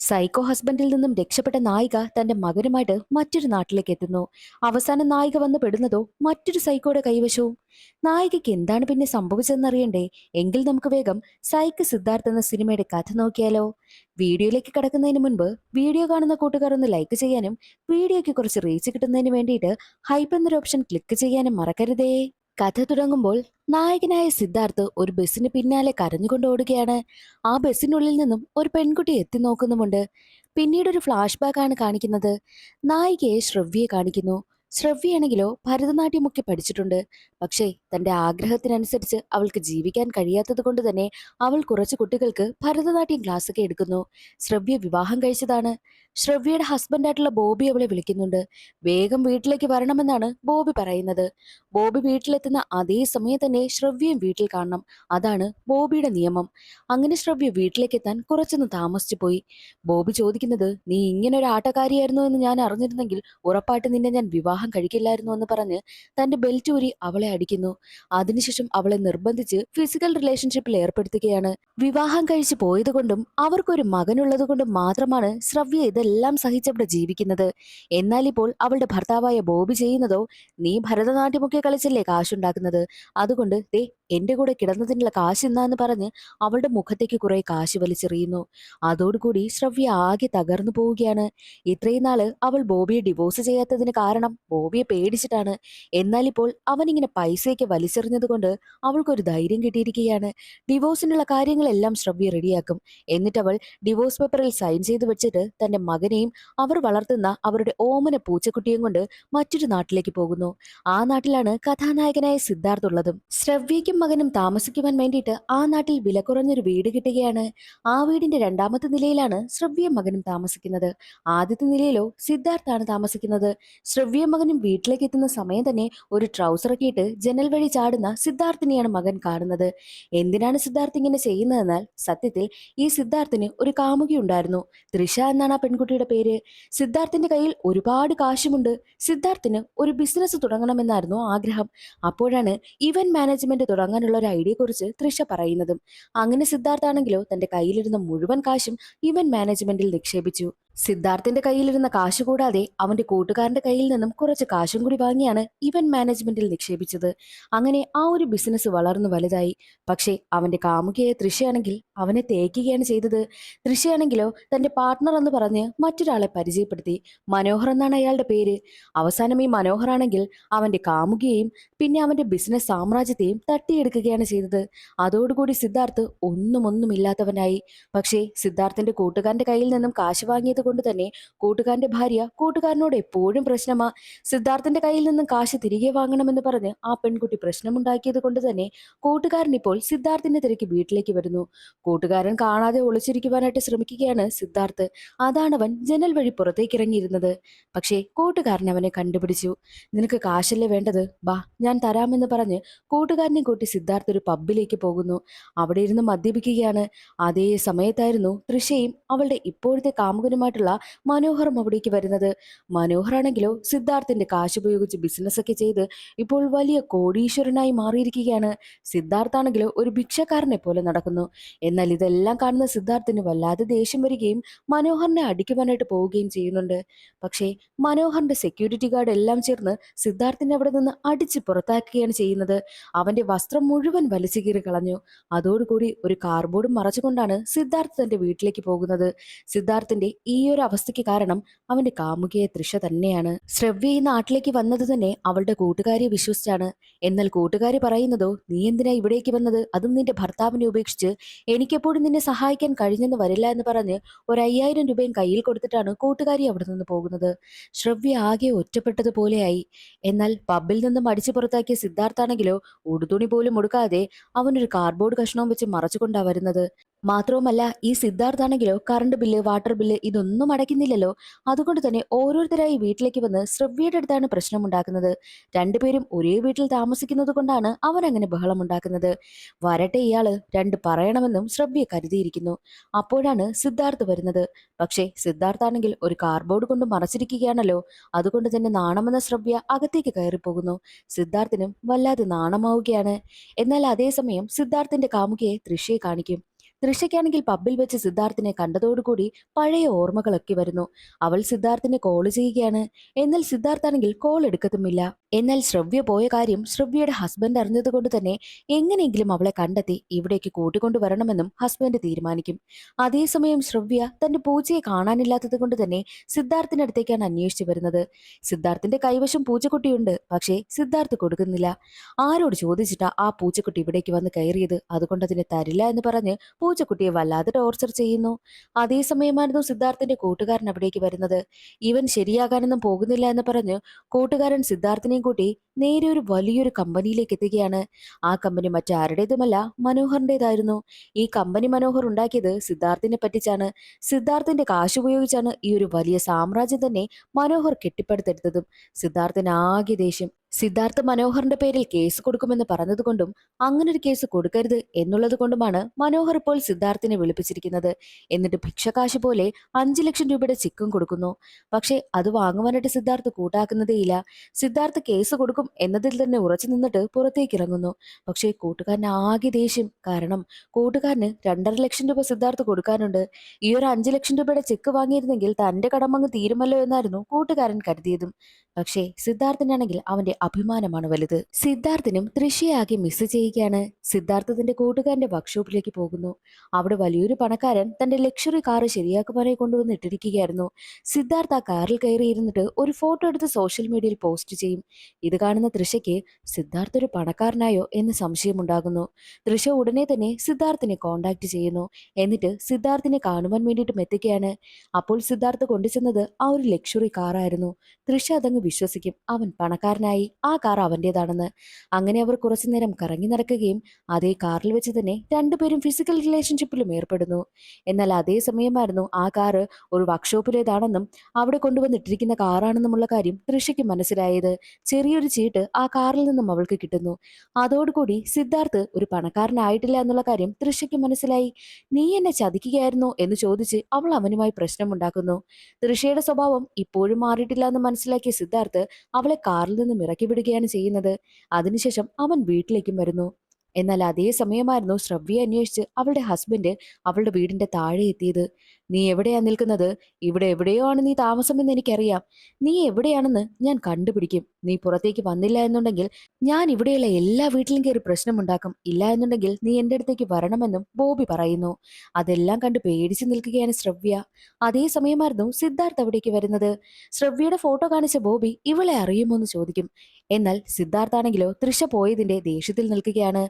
Psycho ഹസ്ബൻഡിൽ നിന്നും രക്ഷപ്പെട്ട നായിക തന്റെ മകനുമായിട്ട് മറ്റൊരു നാട്ടിലേക്ക് എത്തുന്നു. അവസാനം നായിക വന്ന് പെടുന്നതോ മറ്റൊരു സൈക്കോയുടെ കൈവശവും. നായികയ്ക്ക് എന്താണ് പിന്നെ സംഭവിച്ചതെന്നറിയണ്ടേ? എങ്കിൽ നമുക്ക് വേഗം സൈക്ക് സിദ്ധാർത്ഥ് എന്ന സിനിമയുടെ കഥ നോക്കിയാലോ. വീഡിയോയിലേക്ക് കടക്കുന്നതിന് മുൻപ് വീഡിയോ കാണുന്ന കൂട്ടുകാർ ഒന്ന് ലൈക്ക് ചെയ്യാനും വീഡിയോയ്ക്ക് കുറച്ച് റീച്ച് കിട്ടുന്നതിന് വേണ്ടിയിട്ട് ഹൈപ്പ് എന്നൊരു ഓപ്ഷൻ ക്ലിക്ക് ചെയ്യാനും മറക്കരുതേ. കഥ തുടങ്ങുമ്പോൾ നായകനായ സിദ്ധാർത്ഥ് ഒരു ബസ്സിന് പിന്നാലെ കരഞ്ഞുകൊണ്ട് ഓടുകയാണ്. ആ ബസ്സിനുള്ളിൽ നിന്നും ഒരു പെൺകുട്ടി എത്തി നോക്കുന്നുമുണ്ട്. പിന്നീട് ഒരു ഫ്ലാഷ് ബാക്ക് ആണ് കാണിക്കുന്നത്. നായികയെ ശ്രവ്യയെ കാണിക്കുന്നു. ശ്രവ്യയാണെങ്കിലോ ഭരതനാട്യമൊക്കെ പഠിച്ചിട്ടുണ്ട്. പക്ഷേ തന്റെ ആഗ്രഹത്തിനനുസരിച്ച് അവൾക്ക് ജീവിക്കാൻ കഴിയാത്തത് കൊണ്ട് തന്നെ അവൾ കുറച്ച് കുട്ടികൾക്ക് ഭരതനാട്യം ക്ലാസ് ഒക്കെ എടുക്കുന്നു. ശ്രവ്യ വിവാഹം കഴിച്ചതാണ്. ശ്രവ്യയുടെ ഹസ്ബൻഡായിട്ടുള്ള ബോബി അവളെ വിളിക്കുന്നുണ്ട്. വേഗം വീട്ടിലേക്ക് വരണമെന്നാണ് ബോബി പറയുന്നത്. ബോബി വീട്ടിലെത്തുന്ന അതേ സമയം തന്നെ ശ്രവ്യയും വീട്ടിൽ കാണണം. അതാണ് ബോബിയുടെ നിയമം. അങ്ങനെ ശ്രവ്യ വീട്ടിലേക്ക് എത്താൻ കുറച്ചൊന്ന് താമസിച്ചു പോയി. ബോബി ചോദിക്കുന്നത്, നീ ഇങ്ങനെ ഒരു ആട്ടക്കാരിയായിരുന്നു എന്ന് ഞാൻ അറിഞ്ഞിരുന്നെങ്കിൽ ഉറപ്പായിട്ട് നിന്നെ ഞാൻ വിവാഹം കഴിക്കില്ലായിരുന്നു എന്ന് പറഞ്ഞ് തന്റെ ബെൽറ്റ് ഊരി അവളെ അടിക്കുന്നു. അതിനുശേഷം അവളെ നിർബന്ധിച്ച് ഫിസിക്കൽ റിലേഷൻഷിപ്പിൽ ഏർപ്പെടുത്തുകയാണ്. വിവാഹം കഴിച്ചു പോയത് കൊണ്ടും അവർക്കൊരു മകനുള്ളത് കൊണ്ടും മാത്രമാണ് ശ്രവ്യ ഇതെല്ലാം സഹിച്ചവിടെ ജീവിക്കുന്നത്. എന്നാൽ ഇപ്പോൾ അവളുടെ ഭർത്താവായ ബോബി ചെയ്യുന്നതോ, നീ ഭരതനാട്യമൊക്കെ കളിച്ചല്ലേ കാശുണ്ടാക്കുന്നത്, അതുകൊണ്ട് ദേ എന്റെ കൂടെ കിടന്നതിനുള്ള കാശ് എന്നാന്ന് പറഞ്ഞ് അവളുടെ മുഖത്തേക്ക് കുറെ കാശ് വലിച്ചെറിയുന്നു. അതോടുകൂടി ശ്രവ്യ ആകെ തകർന്നു പോവുകയാണ്. ഇത്രയും നാള് അവൾ ബോബിയെ ഡിവോഴ്സ് ചെയ്യാത്തതിന് കാരണം ബോബിയെ പേടിച്ചിട്ടാണ്. എന്നാൽ ഇപ്പോൾ അവനിങ്ങനെ പൈസയൊക്കെ വലിച്ചെറിഞ്ഞത് കൊണ്ട് അവൾക്കൊരു ധൈര്യം കിട്ടിയിരിക്കുകയാണ്. ഡിവോഴ്സിനുള്ള കാര്യങ്ങളെല്ലാം ശ്രവ്യ റെഡിയാക്കും. എന്നിട്ട് അവൾ ഡിവോഴ്സ് പേപ്പറിൽ സൈൻ ചെയ്ത് വെച്ചിട്ട് തന്റെ മകനെയും അവർ വളർത്തുന്ന അവരുടെ ഓമന പൂച്ചക്കുട്ടിയും കൊണ്ട് മറ്റൊരു നാട്ടിലേക്ക് പോകുന്നു. ആ നാട്ടിലാണ് കഥാനായകനായ സിദ്ധാർത്ഥ് ഉള്ളതും. ശ്രവ്യയ്ക്കും മകനും താമസിക്കുവാൻ വേണ്ടിയിട്ട് ആ നാട്ടിൽ വില കുറഞ്ഞൊരു വീട് കിട്ടുകയാണ്. ആ വീടിന്റെ രണ്ടാമത്തെ നിലയിലാണ് ശ്രവ്യയും മകനും താമസിക്കുന്നത്. ആദ്യത്തെ നിലയിലോ സിദ്ധാർത്ഥാണ് താമസിക്കുന്നത്. ശ്രവ്യയും മകനും വീട്ടിലേക്ക് എത്തുന്ന സമയം തന്നെ ഒരു ട്രൗസറൊക്കെ ഇട്ട് ജനൽ വഴി ചാടുന്ന സിദ്ധാർത്ഥിനെയാണ് മകൻ കാണുന്നത്. എന്തിനാണ് സിദ്ധാർത്ഥ് ഇങ്ങനെ ചെയ്യുന്നതെന്നാൽ സത്യത്തിൽ ഈ സിദ്ധാർത്ഥിന് ഒരു കാമുകി ഉണ്ടായിരുന്നു. തൃഷ എന്നാണ് ആ പെൺകുട്ടിയുടെ പേര്. സിദ്ധാർത്ഥിന്റെ കയ്യിൽ ഒരുപാട് കാശുമുണ്ട്. സിദ്ധാർത്ഥിന് ഒരു ബിസിനസ് തുടങ്ങണമെന്നായിരുന്നു ആഗ്രഹം. അപ്പോഴാണ് ഇവന്റ് മാനേജ്മെന്റ് തുടങ്ങാനുള്ള ഒരു ഐഡിയയെ കുറിച്ച് തൃഷ പറയുന്നതും. അങ്ങനെ സിദ്ധാർത്ഥാണെങ്കിലോ തന്റെ കയ്യിലിരുന്ന മുഴുവൻ കാശും ഇവന്റ് മാനേജ്മെന്റിൽ നിക്ഷേപിച്ചു. സിദ്ധാർത്ഥിന്റെ കയ്യിലിരുന്ന കാശ് കൂടാതെ അവന്റെ കൂട്ടുകാരന്റെ കയ്യിൽ നിന്നും കുറച്ച് കാശും കൂടി വാങ്ങിയാണ് ഇവന്റ് മാനേജ്മെന്റിൽ നിക്ഷേപിച്ചത്. അങ്ങനെ ആ ഒരു ബിസിനസ് വളർന്നു വലുതായി. പക്ഷേ അവന്റെ കാമുകിയായ തൃഷയാണെങ്കിൽ അവനെ തേക്കുകയാണ് ചെയ്തത്. തൃഷയാണെങ്കിലോ തന്റെ പാർട്ട്ണർ എന്ന് പറഞ്ഞ് മറ്റൊരാളെ പരിചയപ്പെടുത്തി. മനോഹർ എന്നാണ് അയാളുടെ പേര്. അവസാനം ഈ മനോഹറാണെങ്കിൽ അവന്റെ കാമുകിയെയും പിന്നെ അവന്റെ ബിസിനസ് സാമ്രാജ്യത്തെയും തട്ടിയെടുക്കുകയാണ് ചെയ്തത്. അതോടുകൂടി സിദ്ധാർത്ഥ് ഒന്നുമില്ലാത്തവനായി. പക്ഷേ സിദ്ധാർത്ഥിന്റെ കൂട്ടുകാരന്റെ കയ്യിൽ നിന്നും കാശ് വാങ്ങിയത് കൊണ്ട് തന്നെ കൂട്ടുകാരന്റെ ഭാര്യ കൂട്ടുകാരനോട് എപ്പോഴും പ്രശ്നമാ. സിദ്ധാർത്ഥിന്റെ കയ്യിൽ നിന്നും കാശ് തിരികെ വാങ്ങണമെന്ന് പറഞ്ഞ് ആ പെൺകുട്ടി പ്രശ്നമുണ്ടാക്കിയത് കൊണ്ട് തന്നെ കൂട്ടുകാരൻ ഇപ്പോൾ സിദ്ധാർത്ഥിന്റെ തിരക്ക് വീട്ടിലേക്ക് വരുന്നു. കൂട്ടുകാരൻ കാണാതെ ഒളിച്ചിരിക്കുവാനായിട്ട് ശ്രമിക്കുകയാണ് സിദ്ധാർത്ഥ്. അതാണ് അവൻ ജനൽ വഴി പുറത്തേക്ക് ഇറങ്ങിയിരുന്നത്. പക്ഷേ കൂട്ടുകാരൻ അവനെ കണ്ടുപിടിച്ചു. നിനക്ക് കാശല്ലേ വേണ്ടത്, ബാ ഞാൻ തരാമെന്ന് പറഞ്ഞ് കൂട്ടുകാരനെ കൂട്ടി സിദ്ധാർത്ഥ് ഒരു പബ്ബിലേക്ക് പോകുന്നു. അവിടെ ഇരുന്ന് മദ്യപിക്കുകയാണ്. അതേ സമയത്തായിരുന്നു തൃഷയും അവളുടെ ഇപ്പോഴത്തെ കാമുകനുമായിട്ടുള്ള മനോഹറും അവിടേക്ക് വരുന്നത്. മനോഹറാണെങ്കിലോ സിദ്ധാർത്ഥിന്റെ കാശ് ഉപയോഗിച്ച് ബിസിനസ് ഒക്കെ ചെയ്ത് ഇപ്പോൾ വലിയ കോടീശ്വരനായി മാറിയിരിക്കുകയാണ്. സിദ്ധാർത്ഥാണെങ്കിലോ ഒരു ഭിക്ഷക്കാരനെ പോലെ നടക്കുന്നു. എന്നാൽ ഇതെല്ലാം കാണുന്ന സിദ്ധാർത്ഥിന് വല്ലാതെ ദേഷ്യം വരികയും മനോഹറിനെ അടിക്കുവാനായിട്ട് പോവുകയും ചെയ്യുന്നുണ്ട്. പക്ഷേ മനോഹറിന്റെ സെക്യൂരിറ്റി ഗാർഡ് എല്ലാം ചേർന്ന് സിദ്ധാർത്ഥിനെ അവിടെ നിന്ന് അടിച്ച് പുറത്താക്കുകയാണ് ചെയ്യുന്നത്. അവന്റെ വസ്ത്രം മുഴുവൻ വലിച്ചു കീറി കളഞ്ഞു. അതോടുകൂടി ഒരു കാർബോർഡും മറച്ചുകൊണ്ടാണ് സിദ്ധാർത്ഥ് തന്റെ വീട്ടിലേക്ക് പോകുന്നത്. സിദ്ധാർത്ഥിന്റെ ഈ ഒരു അവസ്ഥയ്ക്ക് കാരണം അവന്റെ കാമുകിയെ തൃഷ തന്നെയാണ്. ശ്രവ്യ ഈ നാട്ടിലേക്ക് വന്നത് തന്നെ അവളുടെ കൂട്ടുകാരിയെ വിശ്വസിച്ചാണ്. എന്നാൽ കൂട്ടുകാരി പറയുന്നതോ, നീ എന്തിനാ ഇവിടേക്ക് വന്നത്, അതും നിന്റെ ഭർത്താവിനെ ഉപേക്ഷിച്ച്, എനിക്കെപ്പോഴും നിന്നെ സഹായിക്കാൻ കഴിഞ്ഞെന്ന് വരില്ല എന്ന് പറഞ്ഞ് ഒരു 5000 രൂപയും കയ്യിൽ കൊടുത്തിട്ടാണ് കൂട്ടുകാരി അവിടെ നിന്ന് പോകുന്നത്. ശ്രവ്യ ആകെ ഒറ്റപ്പെട്ടതുപോലെയായി. എന്നാൽ പബ്ബിൽ നിന്നും അടിച്ചു പുറത്താക്കിയ സിദ്ധാർത്ഥാണെങ്കിലോ ഉടുതുണി പോലും ഉടുക്കാതെ അവനൊരു കാർഡ്ബോർഡ് കഷ്ണവും വെച്ച് മറച്ചുകൊണ്ടാ വരുന്നത്. മാത്രവുമല്ല ഈ സിദ്ധാർത്ഥാണെങ്കിലോ കറണ്ട് ബില്ല് വാട്ടർ ബില്ല് ഇതൊന്നും അടയ്ക്കുന്നില്ലല്ലോ. അതുകൊണ്ട് തന്നെ ഓരോരുത്തരായി വീട്ടിലേക്ക് വന്ന് ശ്രവ്യയുടെ അടുത്താണ് പ്രശ്നമുണ്ടാക്കുന്നത്. രണ്ടുപേരും ഒരേ വീട്ടിൽ താമസിക്കുന്നത് കൊണ്ടാണ് അവൻ അങ്ങനെ ബഹളമുണ്ടാക്കുന്നത്. വരട്ടെ ഇയാള് രണ്ട് പറയണമെന്നും ശ്രവ്യ കരുതിയിരിക്കുന്നു. അപ്പോഴാണ് സിദ്ധാർത്ഥ് വരുന്നത്. പക്ഷേ സിദ്ധാർത്ഥാണെങ്കിൽ ഒരു കാർഡ്ബോർഡ് കൊണ്ട് മറച്ചിരിക്കുകയാണല്ലോ. അതുകൊണ്ട് തന്നെ നാണമെന്ന ശ്രവ്യ അകത്തേക്ക് കയറിപ്പോകുന്നു. സിദ്ധാർത്ഥിനും വല്ലാതെ നാണമാവുകയാണ്. എന്നാൽ അതേസമയം സിദ്ധാർത്ഥിന്റെ കാമുകിയെ തൃഷയെ കാണിക്കും. തൃഷയ്ക്കാണെങ്കിൽ പബ്ബിൽ വെച്ച് സിദ്ധാർത്ഥിനെ കണ്ടതോടുകൂടി പഴയ ഓർമ്മകളൊക്കെ വരുന്നു. അവൾ സിദ്ധാർത്ഥിനെ കോൾ ചെയ്യുകയാണ്. എന്നാൽ സിദ്ധാർത്ഥാണെങ്കിൽ കോൾ എടുക്കത്തുമില്ല. എന്നാൽ ശ്രവ്യ പോയ കാര്യം ശ്രവ്യയുടെ ഹസ്ബൻഡ് അറിഞ്ഞതുകൊണ്ട് തന്നെ എങ്ങനെയെങ്കിലും അവളെ കണ്ടെത്തി ഇവിടേക്ക് കൂട്ടിക്കൊണ്ടുവരണമെന്നും ഹസ്ബൻഡ് തീരുമാനിക്കും. അതേസമയം ശ്രവ്യ തന്റെ പൂച്ചയെ കാണാനില്ലാത്തത് കൊണ്ട് തന്നെ സിദ്ധാർത്ഥിന്റെ അടുത്തേക്കാണ് അന്വേഷിച്ചു വരുന്നത്. സിദ്ധാർത്ഥിന്റെ കൈവശം പൂച്ചക്കുട്ടിയുണ്ട്, പക്ഷേ സിദ്ധാർത്ഥ് കൊടുക്കുന്നില്ല. ആരോട് ചോദിച്ചിട്ടാ ആ പൂച്ചക്കുട്ടി ഇവിടേക്ക് വന്ന് കയറിയത്, അതുകൊണ്ട് അതിനെ തരില്ല എന്ന് പറഞ്ഞ് പൂച്ചക്കുട്ടിയെ വല്ലാതെ ടോർച്ചർ ചെയ്യുന്നു. അതേസമയമായിരുന്നു സിദ്ധാർത്ഥിന്റെ കൂട്ടുകാരൻ അവിടേക്ക് വരുന്നത്. ഇവൻ ശരിയാകാനൊന്നും പോകുന്നില്ല എന്ന് പറഞ്ഞ് കൂട്ടുകാരൻ സിദ്ധാർത്ഥിനെയും കൂട്ടി നേരെ ഒരു വലിയൊരു കമ്പനിയിലേക്ക് എത്തുകയാണ്. ആ കമ്പനി മറ്റാരുടേതുമല്ല, മനോഹറിന്റേതായിരുന്നു. ഈ കമ്പനി മനോഹർ ഉണ്ടാക്കിയത് സിദ്ധാർത്ഥിനെ പറ്റിച്ചാണ്. സിദ്ധാർത്ഥിന്റെ കാശ് ഉപയോഗിച്ചാണ് ഈ ഒരു വലിയ സാമ്രാജ്യം തന്നെ മനോഹർ കെട്ടിപ്പടുത്തെടുത്തതും. സിദ്ധാർത്ഥിന് ആകെ ദേഷ്യം. സിദ്ധാർത്ഥ് മനോഹറിന്റെ പേരിൽ കേസ് കൊടുക്കുമെന്ന് പറഞ്ഞതുകൊണ്ടും അങ്ങനൊരു കേസ് കൊടുക്കരുത് എന്നുള്ളത് കൊണ്ടുമാണ് മനോഹർ ഇപ്പോൾ സിദ്ധാർത്ഥിനെ വിളിപ്പിച്ചിരിക്കുന്നത്. എന്നിട്ട് ഭിക്ഷക്കാശ് പോലെ 5 ലക്ഷം രൂപയുടെ ചെക്കും കൊടുക്കുന്നു. പക്ഷേ അത് വാങ്ങുവാനായിട്ട് സിദ്ധാർത്ഥ് കൂട്ടാക്കുന്നതേയില്ല. സിദ്ധാർത്ഥ് കേസ് കൊടുക്കും എന്നതിൽ തന്നെ ഉറച്ചു നിന്നിട്ട് പുറത്തേക്ക് ഇറങ്ങുന്നു. പക്ഷേ കൂട്ടുകാരന് ആകെ ദേഷ്യം. കാരണം കൂട്ടുകാരന് 2.5 ലക്ഷം രൂപ സിദ്ധാർത്ഥ് കൊടുക്കാനുണ്ട്. ഈ ഒരു 5 ലക്ഷം രൂപയുടെ ചെക്ക് വാങ്ങിയിരുന്നെങ്കിൽ തന്റെ കടമങ്ങ് തീരുമല്ലോ എന്നായിരുന്നു കൂട്ടുകാരൻ കരുതിയതും. പക്ഷേ സിദ്ധാർത്ഥിനാണെങ്കിൽ അവന്റെ അഭിമാനമാണ് വലുത്. സിദ്ധാർത്ഥിനും തൃഷയെ ആകെ മിസ് ചെയ്യുകയാണ്. സിദ്ധാർത്ഥ തന്റെ കൂട്ടുകാരന്റെ വർക്ക്ഷോപ്പിലേക്ക് പോകുന്നു. അവിടെ വലിയൊരു പണക്കാരൻ തന്റെ ലക്ഷറി കാറ് ശരിയാക്കുവാനായി കൊണ്ടുവന്ന് ഇട്ടിരിക്കുകയായിരുന്നു. സിദ്ധാർത്ഥ ആ കാറിൽ കയറിയിരുന്നിട്ട് ഒരു ഫോട്ടോ എടുത്ത് സോഷ്യൽ മീഡിയയിൽ പോസ്റ്റ് ചെയ്യും. ഇത് കാണുന്ന തൃഷയ്ക്ക് സിദ്ധാർത്ഥ ഒരു പണക്കാരനായോ എന്ന് സംശയമുണ്ടാകുന്നു. തൃഷ ഉടനെ തന്നെ സിദ്ധാർത്ഥിനെ കോണ്ടാക്ട് ചെയ്യുന്നു. എന്നിട്ട് സിദ്ധാർത്ഥിനെ കാണുവാൻ വേണ്ടിയിട്ടും എത്തുകയാണ്. അപ്പോൾ സിദ്ധാർത്ഥ കൊണ്ടുചെന്നത് ആ ഒരു ലക്ഷറി കാറായിരുന്നു. തൃഷ അതങ്ങ് വിശ്വസിക്കും. അവൻ പണക്കാരനായി, ആ കാർ അവന്റേതാണെന്ന്. അങ്ങനെ അവർ കുറച്ചുനേരം കറങ്ങി നടക്കുകയും അതേ കാറിൽ വെച്ച് തന്നെ രണ്ടുപേരും ഫിസിക്കൽ റിലേഷൻഷിപ്പിലും ഏർപ്പെടുന്നു. എന്നാൽ അതേ സമയമായിരുന്നു ആ കാറ് ഒരു വർക്ക്ഷോപ്പിലേതാണെന്നും അവിടെ കൊണ്ടുവന്നിട്ടിരിക്കുന്ന കാറാണെന്നുമുള്ള കാര്യം തൃഷയ്ക്ക് മനസ്സിലായത്. ചെറിയൊരു ചീട്ട് ആ കാറിൽ നിന്നും അവൾക്ക് കിട്ടുന്നു. അതോടുകൂടി സിദ്ധാർത്ഥ് ഒരു പണക്കാരനായിട്ടില്ല എന്നുള്ള കാര്യം തൃഷയ്ക്ക് മനസ്സിലായി. നീ എന്നെ ചതിക്കുകയായിരുന്നോ എന്ന് ചോദിച്ച് അവൾ അവനുമായി പ്രശ്നമുണ്ടാക്കുന്നു. തൃഷയുടെ സ്വഭാവം ഇപ്പോഴും മാറിയിട്ടില്ല എന്ന് മനസ്സിലാക്കിയ സിദ്ധാർത്ഥ് അവളെ കാറിൽ നിന്നും ഇറക്കി വിടുകയാണ് ചെയ്യുന്നത്. അതിനുശേഷം അവൻ വീട്ടിലേക്കും വരുന്നു. എന്നാൽ അതേ സമയമായിരുന്നു ശ്രവ്യയെ അന്വേഷിച്ച് അവളുടെ ഹസ്ബൻഡ് അവളുടെ വീടിന്റെ താഴെ എത്തിയത്. നീ എവിടെയാ നിൽക്കുന്നത്? ഇവിടെ എവിടെയോ ആണ് നീ താമസമെന്ന് എനിക്കറിയാം. നീ എവിടെയാണെന്ന് ഞാൻ കണ്ടുപിടിക്കും. നീ പുറത്തേക്ക് വന്നില്ല എന്നുണ്ടെങ്കിൽ ഞാൻ ഇവിടെയുള്ള എല്ലാ വീട്ടിലും കയറി പ്രശ്നമുണ്ടാക്കും. ഇല്ല എന്നുണ്ടെങ്കിൽ നീ എന്റെ അടുത്തേക്ക് വരണമെന്നും ബോബി പറയുന്നു. അതെല്ലാം കണ്ട് പേടിച്ചു നിൽക്കുകയാണ് ശ്രവ്യ. അതേ സമയമായിരുന്നു സിദ്ധാർത്ഥ് അവിടേക്ക് വരുന്നത്. ശ്രവ്യയുടെ ഫോട്ടോ കാണിച്ച ബോബി ഇവളെ അറിയുമോ എന്ന് ചോദിക്കും. എന്നാൽ സിദ്ധാർത്ഥാണെങ്കിലോ തൃഷ പോയതിന്റെ ദേഷ്യത്തിൽ നിൽക്കുകയാണ്.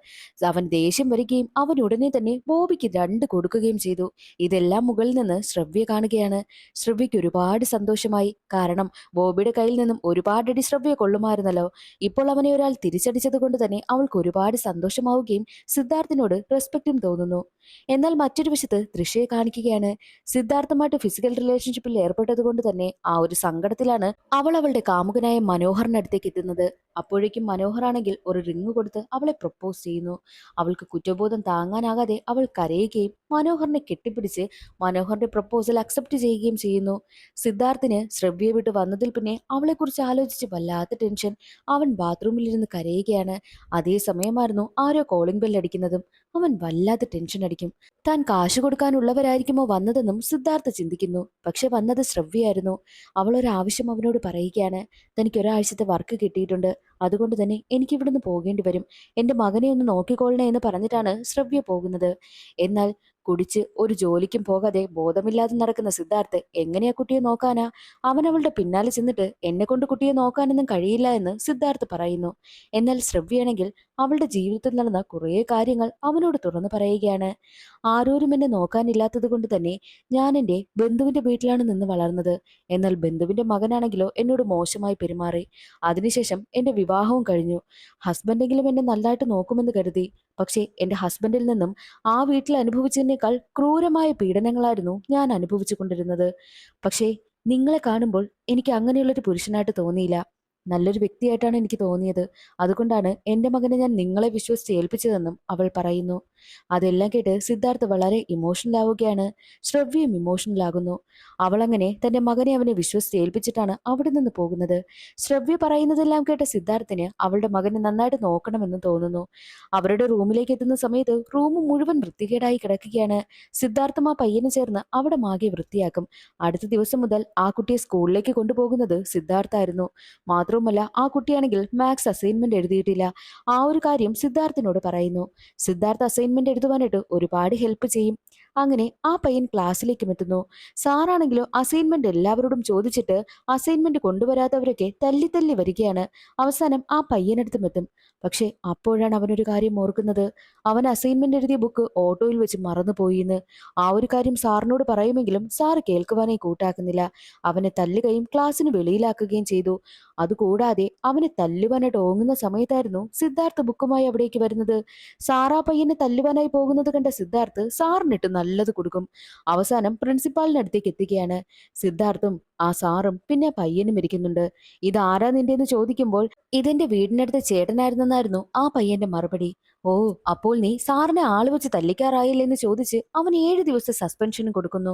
അവൻ ദേഷ്യം വരികയും അവൻ ഉടനെ തന്നെ ബോബിക്ക് 2 കൊടുക്കുകയും ചെയ്തു. ഇതെല്ലാം മുകളിൽ നിന്ന് ശ്രവ്യ കാണുകയാണ്. ശ്രവ്യയ്ക്ക് ഒരുപാട് സന്തോഷമായി. കാരണം ബോബിയുടെ കയ്യിൽ നിന്നും ഒരുപാട് അടി ശ്രവ്യ കൊള്ളുമായിരുന്നല്ലോ. ഇപ്പോൾ അവനെ ഒരാൾ തിരിച്ചടിച്ചത് കൊണ്ട് തന്നെ അവൾക്ക് ഒരുപാട് സന്തോഷമാവുകയും സിദ്ധാർത്ഥിനോട് റെസ്പെക്റ്റും തോന്നുന്നു. എന്നാൽ മറ്റൊരു വശത്ത് തൃഷയെ കാണിക്കുകയാണ്. സിദ്ധാർത്ഥുമായിട്ട് ഫിസിക്കൽ റിലേഷൻഷിപ്പിൽ ഏർപ്പെട്ടത് കൊണ്ട് തന്നെ ആ ഒരു സങ്കടത്തിലാണ് അവൾ അവളുടെ കാമുകനായ മനോഹറിനടുത്തേക്ക് എത്തുന്നത്. അപ്പോഴേക്കും മനോഹറാണെങ്കിൽ ഒരു റിങ് കൊടുത്ത് അവളെ പ്രപ്പോസ് ചെയ്യുന്നു. അവൾക്ക് കുറ്റബോധം താങ്ങാനാകാതെ അവൾ കരയുകയും മനോഹറിനെ കെട്ടിപ്പിടിച്ച് മനോഹറിന്റെ പ്രപ്പോസൽ അക്സെപ്റ്റ് ചെയ്യുകയും ചെയ്യുന്നു. സിദ്ധാർത്ഥിന് ശ്രവ്യയെ വിട്ട് വന്നതിൽ പിന്നെ അവളെക്കുറിച്ച് ആലോചിച്ച് വല്ലാത്ത ടെൻഷൻ. അവൻ ബാത്റൂമിലിരുന്ന് കരയുകയാണ്. അതേ സമയമായിരുന്നു ആരോ കോളിംഗ് ബെൽ അടിക്കുന്നതും. അവൻ വല്ലാത്ത ടെൻഷൻ അടിക്കും. താൻ കാശ് കൊടുക്കാനുള്ളവരായിരിക്കുമോ വന്നതെന്നും സിദ്ധാർത്ഥ ചിന്തിക്കുന്നു. പക്ഷെ വന്നത് ശ്രവ്യയായിരുന്നു. അവൾ ഒരാവശ്യം അവനോട് പറയുകയാണ്. തനിക്ക് ഒരാഴ്ചത്തെ വർക്ക് കിട്ടിയിട്ടുണ്ട്, അതുകൊണ്ട് തന്നെ എനിക്ക് ഇവിടുന്ന് പോകേണ്ടി വരും. എന്റെ മകനെ ഒന്ന് നോക്കിക്കൊള്ളണേ എന്ന് പറഞ്ഞിട്ടാണ് ശ്രവ്യ പോകുന്നത്. എന്നാൽ കുടിച്ച് ഒരു ജോലിക്കും പോകാതെ ബോധമില്ലാതെ നടക്കുന്ന സിദ്ധാർത്ഥ് എങ്ങനെയാ കുട്ടിയെ നോക്കാനാ? അവൻ അവളുടെ പിന്നാലെ ചെന്നിട്ട് എന്നെ കൊണ്ട് കുട്ടിയെ നോക്കാനൊന്നും കഴിയില്ല എന്ന് സിദ്ധാർത്ഥ് പറയുന്നു. എന്നാൽ ശ്രവ്യയാണെങ്കിൽ അവളുടെ ജീവിതത്തിൽ നടന്ന കുറേ കാര്യങ്ങൾ അവനോട് തുറന്നു പറയുകയാണ്. ആരോരും എന്നെ നോക്കാനില്ലാത്തത് കൊണ്ട് തന്നെ ഞാൻ എൻ്റെ ബന്ധുവിന്റെ വീട്ടിലാണ് നിന്ന് വളർന്നത്. എന്നാൽ ബന്ധുവിന്റെ മകനാണെങ്കിലോ എന്നോട് മോശമായി പെരുമാറി. അതിനുശേഷം എന്റെ വിവാഹവും കഴിഞ്ഞു. ഹസ്ബൻഡെങ്കിലും എന്നെ നന്നായിട്ട് നോക്കുമെന്ന് കരുതി. പക്ഷേ എന്റെ ഹസ്ബൻഡിൽ നിന്നും ആ വീട്ടിൽ അനുഭവിച്ചതിനേക്കാൾ ക്രൂരമായ പീഡനങ്ങളായിരുന്നു ഞാൻ അനുഭവിച്ചു കൊണ്ടിരുന്നത്. പക്ഷേ നിങ്ങളെ കാണുമ്പോൾ എനിക്ക് അങ്ങനെയുള്ളൊരു പുരുഷനായിട്ട് തോന്നിയില്ല. നല്ലൊരു വ്യക്തിയായിട്ടാണ് എനിക്ക് തോന്നിയത്. അതുകൊണ്ടാണ് എന്റെ മകനെ ഞാൻ നിങ്ങളെ വിശ്വസിച്ച് ഏൽപ്പിച്ചതെന്നും അവൾ പറയുന്നു. അതെല്ലാം കേട്ട് സിദ്ധാർത്ഥ് വളരെ ഇമോഷണൽ ആവുകയാണ്. ശ്രവ്യയും ഇമോഷണൽ ആകുന്നു. അവളങ്ങനെ തന്റെ മകനെ അവനെ വിശ്വസിച്ച് ഏൽപ്പിച്ചിട്ടാണ് അവിടെ നിന്ന് പോകുന്നത്. ശ്രവ്യ പറയുന്നതെല്ലാം കേട്ട സിദ്ധാർത്ഥിന് അവളുടെ മകനെ നന്നായിട്ട് നോക്കണമെന്ന് തോന്നുന്നു. അവരുടെ റൂമിലേക്ക് എത്തുന്ന സമയത്ത് റൂം മുഴുവൻ വൃത്തികേടായി കിടക്കുകയാണ്. സിദ്ധാർത്ഥം ആ പയ്യന് ചേർന്ന് അവിടെ മാകെ വൃത്തിയാക്കും. അടുത്ത ദിവസം മുതൽ ആ കുട്ടിയെ സ്കൂളിലേക്ക് കൊണ്ടുപോകുന്നത് സിദ്ധാർത്ഥായിരുന്നു. മാത്രവുമല്ല, ആ കുട്ടിയാണെങ്കിൽ മാത്സ് അസൈൻമെന്റ് എഴുതിയിട്ടില്ല. ആ ഒരു കാര്യം സിദ്ധാർത്ഥിനോട് പറയുന്നു. സിദ്ധാർത്ഥ് അസൈൻമെന്റ് എഴുതുവാനായിട്ട് ഒരുപാട് ഹെൽപ്പ് ചെയ്യും. അങ്ങനെ ആ പയ്യൻ ക്ലാസ്സിലേക്കും എത്തുന്നു. സാറാണെങ്കിലോ അസൈൻമെന്റ് എല്ലാവരോടും ചോദിച്ചിട്ട് അസൈൻമെന്റ് കൊണ്ടുവരാത്തവരൊക്കെ തല്ലി തല്ലി വരികയാണ്. അവസാനം ആ പയ്യനടുത്തും എത്തും. പക്ഷെ അപ്പോഴാണ് അവനൊരു കാര്യം ഓർക്കുന്നത്. അവൻ അസൈൻമെന്റ് എഴുതിയ ബുക്ക് ഓട്ടോയിൽ വെച്ച് മറന്നുപോയിന്ന്. ആ ഒരു കാര്യം സാറിനോട് പറയുമെങ്കിലും സാറ് കേൾക്കുവാനേ കൂട്ടാക്കുന്നില്ല. അവനെ തല്ലുകയും ക്ലാസ്സിന് വെളിയിലാക്കുകയും ചെയ്തു. അതുകൂടാതെ അവനെ തല്ലുവാനായിട്ട് ഓങ്ങുന്ന സമയത്തായിരുന്നു സിദ്ധാർത്ഥ് ബുക്കുമായി അവിടേക്ക് വരുന്നത്. സാറാ പയ്യനെ തല്ലുവാനായി പോകുന്നത് കണ്ട സിദ്ധാർത്ഥ് സാറിനിട്ട് നല്ലത് കൊടുക്കും. അവസാനം പ്രിൻസിപ്പാളിന്റെ അടുത്തേക്ക് എത്തുകയാണ്. സിദ്ധാർത്ഥും ആ സാറും പിന്നെ ആ പയ്യനും ഇരിക്കുന്നുണ്ട്. ഇതാരാ നിന്റെന്ന് ചോദിക്കുമ്പോൾ ഇതെന്റെ വീടിനടുത്ത ചേട്ടനായിരുന്നെന്നായിരുന്നു ആ പയ്യന്റെ മറുപടി. ഓ, അപ്പോൾ നീ സാറിനെ ആള് വെച്ച് തല്ലിക്കാറായില്ലെന്ന് ചോദിച്ച് അവൻ 7 ദിവസത്തെ സസ്പെൻഷനും കൊടുക്കുന്നു.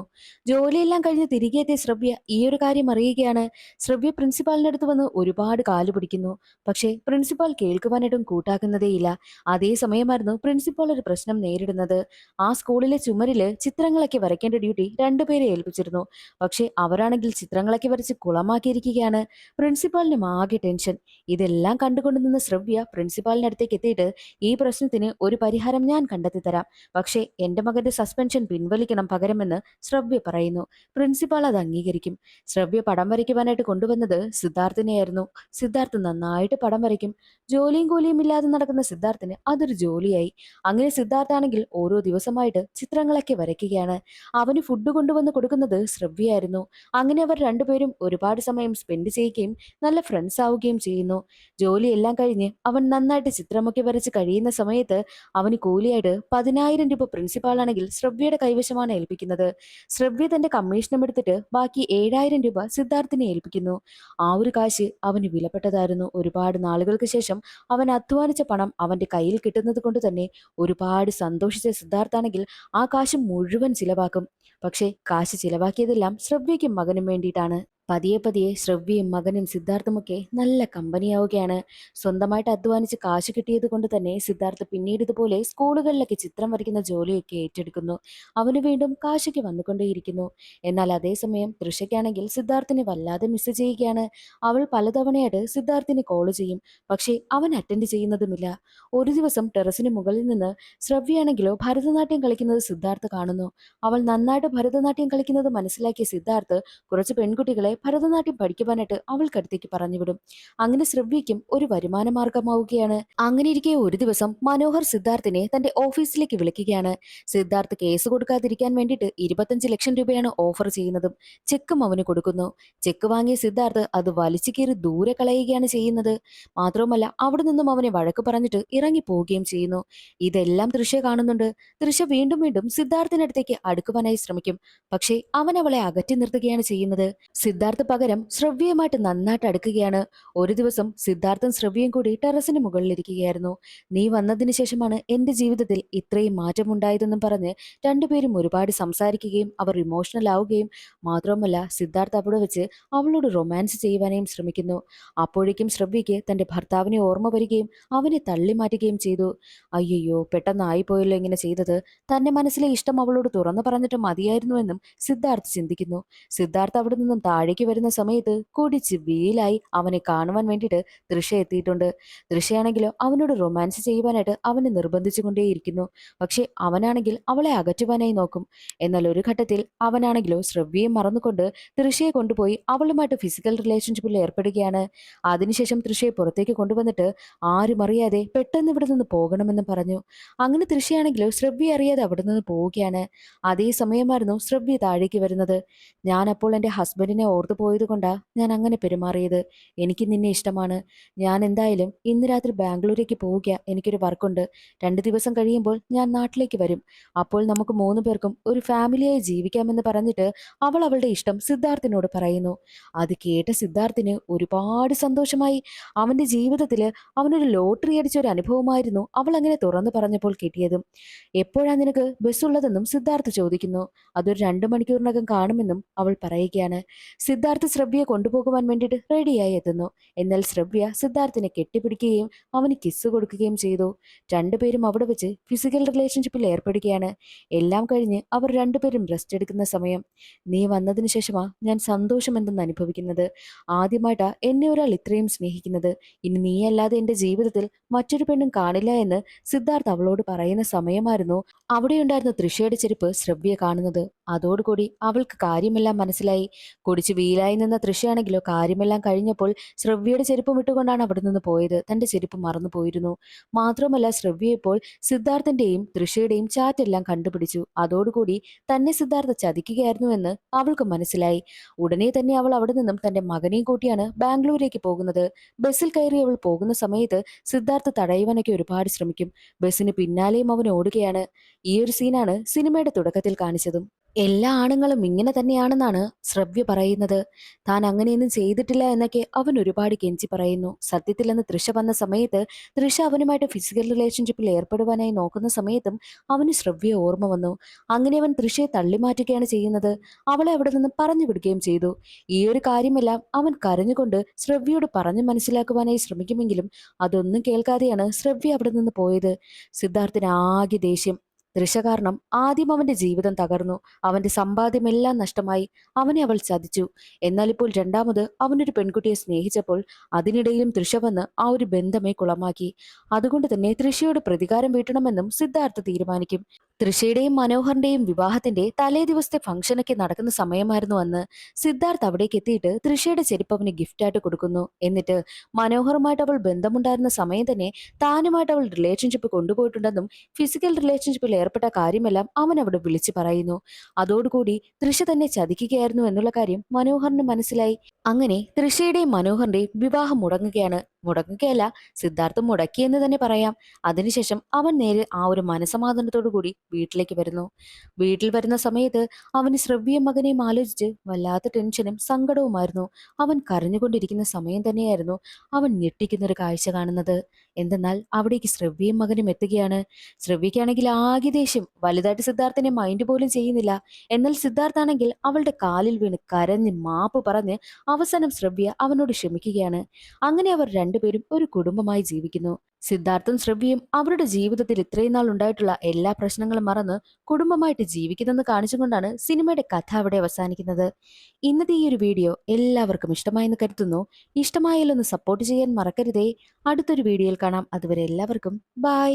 ജോലിയെല്ലാം കഴിഞ്ഞ് തിരികെ എത്തിയ ശ്രവ്യ ഈ ഒരു കാര്യം അറിയുകയാണ്. ശ്രവ്യ പ്രിൻസിപ്പാളിന്റെ അടുത്ത് വന്ന് ഒരുപാട് കാലു പിടിക്കുന്നു. പക്ഷേ പ്രിൻസിപ്പാൾ കേൾക്കുവാനായിട്ടും കൂട്ടാക്കുന്നതേയില്ല. അതേ സമയമായിരുന്നു പ്രിൻസിപ്പാൾ ഒരു പ്രശ്നം നേരിടുന്നത്. ആ സ്കൂളിലെ ചുമരില് ചിത്രങ്ങളൊക്കെ വരയ്ക്കേണ്ട ഡ്യൂട്ടി രണ്ടുപേരെ ഏൽപ്പിച്ചിരുന്നു. പക്ഷേ അവരാണെങ്കിൽ ചിത്രങ്ങളൊക്കെ വരച്ച് കുളമാക്കിയിരിക്കുകയാണ്. പ്രിൻസിപ്പാളിനും ആകെ ടെൻഷൻ. ഇതെല്ലാം കണ്ടുകൊണ്ട് നിന്ന ശ്രവ്യ പ്രിൻസിപ്പാളിന്റെ അടുത്തേക്ക് എത്തിയിട്ട് ഈ പ്രശ്നത്തിന് ഒരു പരിഹാരം ഞാൻ കണ്ടെത്തി തരാം. പക്ഷേ എന്റെ മകന്റെ സസ്പെൻഷൻ പിൻവലിക്കണം പകരമെന്ന് ശ്രവ്യ പറയുന്നു. പ്രിൻസിപ്പാൾ അത് അംഗീകരിക്കും. ശ്രവ്യ പടം വരയ്ക്കുവാനായിട്ട് കൊണ്ടുവന്നത് സിദ്ധാർത്ഥിനെയായിരുന്നു. സിദ്ധാർത്ഥ് നന്നായിട്ട് പടം വരയ്ക്കും. ജോലിയും കൂലിയും ഇല്ലാതെ നടക്കുന്ന സിദ്ധാർത്ഥിന് അതൊരു ജോലിയായി. അങ്ങനെ സിദ്ധാർത്ഥാണെങ്കിൽ ഓരോ ദിവസമായിട്ട് ചിത്രങ്ങളൊക്കെ വരയ്ക്കുകയാണ്. അവന് ഫുഡ് കൊണ്ടുവന്ന് കൊടുക്കുന്നത് ശ്രവ്യയായിരുന്നു. അങ്ങനെ അവർ രണ്ടുപേരും ഒരുപാട് സമയം സ്പെൻഡ് ചെയ്യുകയും നല്ല ഫ്രണ്ട്സ് ആവുകയും ചെയ്യുന്നു. ജോലിയെല്ലാം കഴിഞ്ഞ് അവൻ നന്നായിട്ട് ചിത്രമൊക്കെ വരച്ച് കഴിയുന്ന സമയത്ത് അവന് കൂലിയായിട്ട് 10,000 രൂപ പ്രിൻസിപ്പാളാണെങ്കിൽ ശ്രവ്യയുടെ കൈവശമാണ് ഏൽപ്പിക്കുന്നത്. ശ്രവ്യ തന്റെ കമ്മീഷനും എടുത്തിട്ട് ബാക്കി 7,000 രൂപ സിദ്ധാർത്ഥിനെ ഏൽപ്പിക്കുന്നു. ആ ഒരു കാശ് അവന് വിലപ്പെട്ടതായിരുന്നു. ഒരുപാട് നാളുകൾക്ക് ശേഷം അവൻ അധ്വാനിച്ച പണം അവന്റെ കയ്യിൽ കിട്ടുന്നത് കൊണ്ട് തന്നെ ഒരുപാട് സന്തോഷിച്ച സിദ്ധാർത്ഥാണെങ്കിൽ ആ കാശ് മുഴുവൻ ചിലവാക്കും. പക്ഷേ കാശ് ചിലവാക്കിയതെല്ലാം ശ്രവ്യയ്ക്കും മകനും വേണ്ടിയിട്ടാണ്. പതിയെ പതിയെ ശ്രവ്യയും മകനും സിദ്ധാർത്ഥുമൊക്കെ നല്ല കമ്പനിയാവുകയാണ്. സ്വന്തമായിട്ട് അധ്വാനിച്ച് കാശ് കിട്ടിയത് കൊണ്ട് തന്നെ സിദ്ധാർത്ഥ് പിന്നീട് ഇതുപോലെ സ്കൂളുകളിലൊക്കെ ചിത്രം വരയ്ക്കുന്ന ജോലിയൊക്കെ ഏറ്റെടുക്കുന്നു. അവന് വീണ്ടും കാശൊക്കെ വന്നുകൊണ്ടേയിരിക്കുന്നു. എന്നാൽ അതേസമയം തൃഷയ്ക്കാണെങ്കിൽ സിദ്ധാർത്ഥിനെ വല്ലാതെ മിസ് ചെയ്യുകയാണ്. അവൾ പലതവണയായിട്ട് സിദ്ധാർത്ഥിനെ കോൾ ചെയ്യും. പക്ഷേ അവൻ അറ്റൻഡ് ചെയ്യുന്നതുമില്ല. ഒരു ദിവസം ടെറസിന് മുകളിൽ നിന്ന് ശ്രവ്യയാണെങ്കിലോ ഭരതനാട്യം കളിക്കുന്നത് സിദ്ധാർത്ഥ് കാണുന്നു. അവൾ നന്നായിട്ട് ഭരതനാട്യം കളിക്കുന്നത് മനസ്സിലാക്കിയ സിദ്ധാർത്ഥ് കുറച്ച് പെൺകുട്ടികളെ ഭരതനാട്യം പഠിക്കുവാനായിട്ട് അവൾക്കടുത്തേക്ക് പറഞ്ഞുവിടും. അങ്ങനെ ശ്രവ്യയ്ക്കും ഒരു വരുമാന മാർഗമാവുകയാണ്. അങ്ങനെ ഇരിക്കെ ഒരു ദിവസം മനോഹർ സിദ്ധാർത്ഥിനെ തന്റെ ഓഫീസിലേക്ക് വിളിക്കുകയാണ്. സിദ്ധാർത്ഥ് കേസ് കൊടുക്കാതിരിക്കാൻ വേണ്ടിയിട്ട് 25 ലക്ഷം രൂപയാണ് ഓഫർ ചെയ്യുന്നതും ചെക്കും അവന് കൊടുക്കുന്നു. ചെക്ക് വാങ്ങിയ സിദ്ധാർത്ഥ് അത് വലിച്ചു കീറി ദൂരെ കളയുകയാണ് ചെയ്യുന്നത്. മാത്രവുമല്ല അവിടെ നിന്നും അവനെ വഴക്ക് പറഞ്ഞിട്ട് ഇറങ്ങി പോവുകയും ചെയ്യുന്നു. ഇതെല്ലാം തൃഷ കാണുന്നുണ്ട്. തൃഷ വീണ്ടും വീണ്ടും സിദ്ധാർത്ഥിനടുത്തേക്ക് അടുക്കുവാനായി ശ്രമിക്കും. പക്ഷേ അവൻ അവളെ അകറ്റി നിർത്തുകയാണ് ചെയ്യുന്നത്. സിദ്ധാർത്ഥ് പകരം ശ്രവ്യയുമായിട്ട് നന്നായിട്ട് അടുക്കുകയാണ്. ഒരു ദിവസം സിദ്ധാർത്ഥും ശ്രവ്യയും കൂടി ടെറസിന് മുകളിലിരിക്കുകയായിരുന്നു. നീ വന്നതിന് ശേഷമാണ് എന്റെ ജീവിതത്തിൽ ഇത്രയും മാറ്റമുണ്ടായതെന്നും പറഞ്ഞ് രണ്ടുപേരും ഒരുപാട് സംസാരിക്കുകയും അവർ ഇമോഷണൽ ആവുകയും മാത്രവുമല്ല സിദ്ധാർത്ഥ് അവിടെ വെച്ച് അവളോട് റൊമാൻസ് ചെയ്യുവാനും ശ്രമിക്കുന്നു. അപ്പോഴേക്കും ശ്രവ്യയ്ക്ക് തന്റെ ഭർത്താവിനെ ഓർമ്മ വരികയും അവനെ തള്ളി മാറ്റുകയും ചെയ്തു. അയ്യോ, പെട്ടെന്നായിപ്പോയല്ലോ ഇങ്ങനെ ചെയ്തത്. തന്റെ മനസ്സിലെ ഇഷ്ടം അവളോട് തുറന്നു പറഞ്ഞിട്ട് മതിയായിരുന്നുവെന്നും സിദ്ധാർത്ഥ് ചിന്തിക്കുന്നു. സിദ്ധാർത്ഥ് അവിടെ നിന്നും താഴേക്ക് വരുന്ന സമയത്ത് കുടിച്ച് വീലായി അവനെ കാണുവാൻ വേണ്ടിയിട്ട് തൃഷ എത്തിയിട്ടുണ്ട്. തൃഷയാണെങ്കിലോ അവനോട് റൊമാൻസ് ചെയ്യുവാനായിട്ട് അവനെ നിർബന്ധിച്ചുകൊണ്ടേയിരിക്കുന്നു. പക്ഷെ അവനാണെങ്കിൽ അവളെ അകറ്റുവാനായി നോക്കും. എന്നാൽ ഒരു ഘട്ടത്തിൽ അവനാണെങ്കിലോ ശ്രവ്യയെ മറന്നുകൊണ്ട് തൃഷയെ കൊണ്ടുപോയി അവളുമായിട്ട് ഫിസിക്കൽ റിലേഷൻഷിപ്പിൽ ഏർപ്പെടുകയാണ്. അതിനുശേഷം തൃഷയെ പുറത്തേക്ക് കൊണ്ടുവന്നിട്ട് ആരും അറിയാതെ പെട്ടെന്ന് ഇവിടെ നിന്ന് പോകണമെന്ന് പറഞ്ഞു. അങ്ങനെ തൃഷയാണെങ്കിലോ ശ്രവ്യ അറിയാതെ അവിടെ നിന്ന് പോവുകയാണ്. അതേ സമയമായിരുന്നു ശ്രവ്യ താഴേക്ക് വരുന്നത്. ഞാൻ അപ്പോൾ എൻ്റെ ഹസ്ബൻഡിനെ ഓർത്തു പോയത് കൊണ്ടാ ഞാൻ അങ്ങനെ പെരുമാറിയത്. എനിക്ക് നിന്നെ ഇഷ്ടമാണ്. ഞാൻ എന്തായാലും ഇന്ന് രാത്രി ബാംഗ്ലൂരേക്ക് പോവുക. എനിക്കൊരു വർക്കുണ്ട്. 2 ദിവസം കഴിയുമ്പോൾ ഞാൻ നാട്ടിലേക്ക് വരും. അപ്പോൾ നമുക്ക് 3 പേർക്കും ഒരു ഫാമിലിയായി ജീവിക്കാമെന്ന് പറഞ്ഞിട്ട് അവൾ അവളുടെ ഇഷ്ടം സിദ്ധാർത്ഥിനോട് പറയുന്നു. അത് കേട്ട സിദ്ധാർത്ഥിന് ഒരുപാട് സന്തോഷമായി. അവന്റെ ജീവിതത്തില് അവനൊരു ലോട്ടറി അടിച്ച ഒരു അനുഭവമായിരുന്നു അവൾ അങ്ങനെ തുറന്നു പറഞ്ഞപ്പോൾ കിട്ടിയതും. എപ്പോഴാ നിനക്ക് ബസ്സുള്ളതെന്നും സിദ്ധാർത്ഥ് ചോദിക്കുന്നു. അതൊരു 2 മണിക്കൂറിനകം കാണുമെന്നും അവൾ പറയുകയാണ്. സിദ്ധാർത്ഥ് ശ്രവ്യയെ കൊണ്ടുപോകുവാൻ വേണ്ടിയിട്ട് റെഡിയായി എത്തുന്നു. എന്നാൽ ശ്രവ്യ സിദ്ധാർത്ഥിനെ കെട്ടിപ്പിടിക്കുകയും അവന് കിസ് കൊടുക്കുകയും ചെയ്തു. രണ്ടുപേരും അവിടെ വെച്ച് ഫിസിക്കൽ റിലേഷൻഷിപ്പിൽ ഏർപ്പെടുകയാണ്. എല്ലാം കഴിഞ്ഞ് അവർ രണ്ടുപേരും റെസ്റ്റ് എടുക്കുന്ന സമയം. നീ വന്നതിന് ശേഷമാ ഞാൻ സന്തോഷം എന്തെന്ന് അനുഭവിക്കുന്നത്. ആദ്യമായിട്ടാ എന്നെ ഒരാൾ ഇത്രയും സ്നേഹിക്കുന്നത്. ഇനി നീയല്ലാതെ എന്റെ ജീവിതത്തിൽ മറ്റൊരു പെണ്ണും കാണില്ല എന്ന് സിദ്ധാർത്ഥ് അവളോട് പറയുന്ന സമയമായിരുന്നു അവിടെയുണ്ടായിരുന്ന തൃഷയുടെ ചെരുപ്പ് ശ്രവ്യ കാണുന്നത്. അതോടുകൂടി അവൾക്ക് കാര്യമെല്ലാം മനസ്സിലായി. കുടിച്ച് വീലായി നിന്ന തൃഷയാണെങ്കിലോ കാര്യമെല്ലാം കഴിഞ്ഞപ്പോൾ ശ്രവ്യയുടെ ചെരുപ്പും ഇട്ടുകൊണ്ടാണ് അവിടെ നിന്ന് പോയത്. തന്റെ ചെരുപ്പ് മറന്നു പോയിരുന്നു. മാത്രമല്ല ശ്രവ്യ ഇപ്പോൾ സിദ്ധാർത്ഥന്റെയും തൃഷയുടെയും ചാറ്റെല്ലാം കണ്ടുപിടിച്ചു. അതോടുകൂടി തന്നെ സിദ്ധാർത്ഥ ചതിക്കുകയായിരുന്നു എന്ന് അവൾക്ക് മനസ്സിലായി. ഉടനെ തന്നെ അവൾ അവിടെ നിന്നും തന്റെ മകനെയും കൂട്ടിയാണ് ബാംഗ്ലൂരേക്ക് പോകുന്നത്. ബസ്സിൽ കയറി അവൾ പോകുന്ന സമയത്ത് സിദ്ധാർത്ഥ തടയുവാനൊക്കെ ഒരുപാട് ശ്രമിക്കും. ബസ്സിന് പിന്നാലെയും അവൻ ഓടുകയാണ്. ഈ ഒരു സീനാണ് സിനിമയുടെ തുടക്കത്തിൽ കാണിച്ചതും. എല്ലാ ആണുങ്ങളും ഇങ്ങനെ തന്നെയാണെന്നാണ് ശ്രവ്യ പറയുന്നത്. താൻ അങ്ങനെയൊന്നും ചെയ്തിട്ടില്ല എന്നൊക്കെ അവൻ ഒരുപാട് കെഞ്ചി പറയുന്നു. സത്യത്തിൽ അന്ന് തൃഷ വന്ന സമയത്ത് തൃഷ അവനുമായിട്ട് ഫിസിക്കൽ റിലേഷൻഷിപ്പിൽ ഏർപ്പെടുവാനായി നോക്കുന്ന സമയത്തും അവന് ശ്രവ്യ ഓർമ്മ വന്നു. അങ്ങനെ അവൻ തൃഷയെ തള്ളിമാറ്റുകയാണ് ചെയ്യുന്നത്. അവളെ അവിടെ നിന്ന് പറഞ്ഞു വിടുകയും ചെയ്തു. ഈ ഒരു കാര്യമെല്ലാം അവൻ കരഞ്ഞുകൊണ്ട് ശ്രവ്യയോട് പറഞ്ഞു മനസ്സിലാക്കുവാനായി ശ്രമിക്കുമെങ്കിലും അതൊന്നും കേൾക്കാതെയാണ് ശ്രവ്യ അവിടെ നിന്ന് പോയത്. സിദ്ധാർത്ഥിന് ആകെ ദേഷ്യം. തൃഷ കാരണം ആദ്യം അവന്റെ ജീവിതം തകർന്നു. അവന്റെ സമ്പാദ്യമെല്ലാം നഷ്ടമായി. അവനെ അവൾ ചതിച്ചു. എന്നാൽ ഇപ്പോൾ രണ്ടാമത് അവനൊരു പെൺകുട്ടിയെ സ്നേഹിച്ചപ്പോൾ അതിനിടയിലും തൃഷ വന്ന് ആ ഒരു ബന്ധമേ കുളമാക്കി. അതുകൊണ്ട് തന്നെ തൃഷയോട് പ്രതികാരം വീട്ടണമെന്നും സിദ്ധാർത്ഥ തീരുമാനിക്കും. തൃഷയുടെയും മനോഹറിന്റെയും വിവാഹത്തിന്റെ തലേ ദിവസത്തെ ഫംഗ്ഷനൊക്കെ നടക്കുന്ന സമയമായിരുന്നു അന്ന്. സിദ്ധാർത്ഥ് അവിടേക്ക് എത്തിയിട്ട് തൃഷയുടെ ചെരുപ്പ് അവന് ഗിഫ്റ്റായിട്ട് കൊടുക്കുന്നു. എന്നിട്ട് മനോഹറുമായിട്ട് അവൾ ബന്ധമുണ്ടായിരുന്ന സമയം തന്നെ താനുമായിട്ട് അവൾ റിലേഷൻഷിപ്പ് കൊണ്ടുപോയിട്ടുണ്ടെന്നും ഫിസിക്കൽ റിലേഷൻഷിപ്പിൽ ഏർപ്പെട്ട കാര്യമെല്ലാം അവൻ അവിടെ വിളിച്ചു പറയുന്നു. അതോടുകൂടി തൃഷ തന്നെ ചതിക്കുകയായിരുന്നു എന്നുള്ള കാര്യം മനോഹറിന് മനസ്സിലായി. അങ്ങനെ തൃഷയുടെയും മനോഹറിന്റെയും വിവാഹം മുടങ്ങുകയാണ്. മുടങ്ങുകയല്ല, സിദ്ധാർത്ഥം മുടക്കിയെന്ന് തന്നെ പറയാം. അതിനുശേഷം അവൻ നേരെ ആ ഒരു മനസമാധാനത്തോടു കൂടി വീട്ടിലേക്ക് വരുന്നു. വീട്ടിൽ വരുന്ന സമയത്ത് അവന് ശ്രവ്യയും മകനെയും ആലോചിച്ച് വല്ലാത്ത ടെൻഷനും സങ്കടവുമായിരുന്നു. അവൻ കരഞ്ഞുകൊണ്ടിരിക്കുന്ന സമയം തന്നെയായിരുന്നു അവൻ ഞെട്ടിക്കുന്നൊരു കാഴ്ച കാണുന്നത്. എന്തെന്നാൽ അവിടേക്ക് ശ്രവ്യയും മകനും എത്തുകയാണ്. ശ്രവ്യയ്ക്കാണെങ്കിൽ ആകെ ദേഷ്യം. വലുതായിട്ട് സിദ്ധാർത്ഥനെ മൈൻഡ് പോലും ചെയ്യുന്നില്ല. എന്നാൽ സിദ്ധാർത്ഥാണെങ്കിൽ അവളുടെ കാലിൽ വീണ് കരഞ്ഞ് മാപ്പ് പറഞ്ഞ് അവസാനം ശ്രവ്യ അവനോട് ക്ഷമിക്കുകയാണ്. അങ്ങനെ അവർ രണ്ടുപേരും ഒരു കുടുംബമായി ജീവിക്കുന്നു. സിദ്ധാർത്ഥും ശ്രവ്യയും അവരുടെ ജീവിതത്തിൽ ഇത്രയും നാൾ ഉണ്ടായിട്ടുള്ള എല്ലാ പ്രശ്നങ്ങളും മറന്ന് കുടുംബമായിട്ട് ജീവിക്കുന്നെന്ന് കാണിച്ചുകൊണ്ടാണ് സിനിമയുടെ കഥ അവിടെ അവസാനിക്കുന്നത്. ഇന്നത്തെ ഈ ഒരു വീഡിയോ എല്ലാവർക്കും ഇഷ്ടമായെന്ന് കരുതുന്നു. ഇഷ്ടമായാലൊന്ന് സപ്പോർട്ട് ചെയ്യാൻ മറക്കരുതേ. അടുത്തൊരു വീഡിയോയിൽ കാണാം. അതുവരെ എല്ലാവർക്കും ബൈ.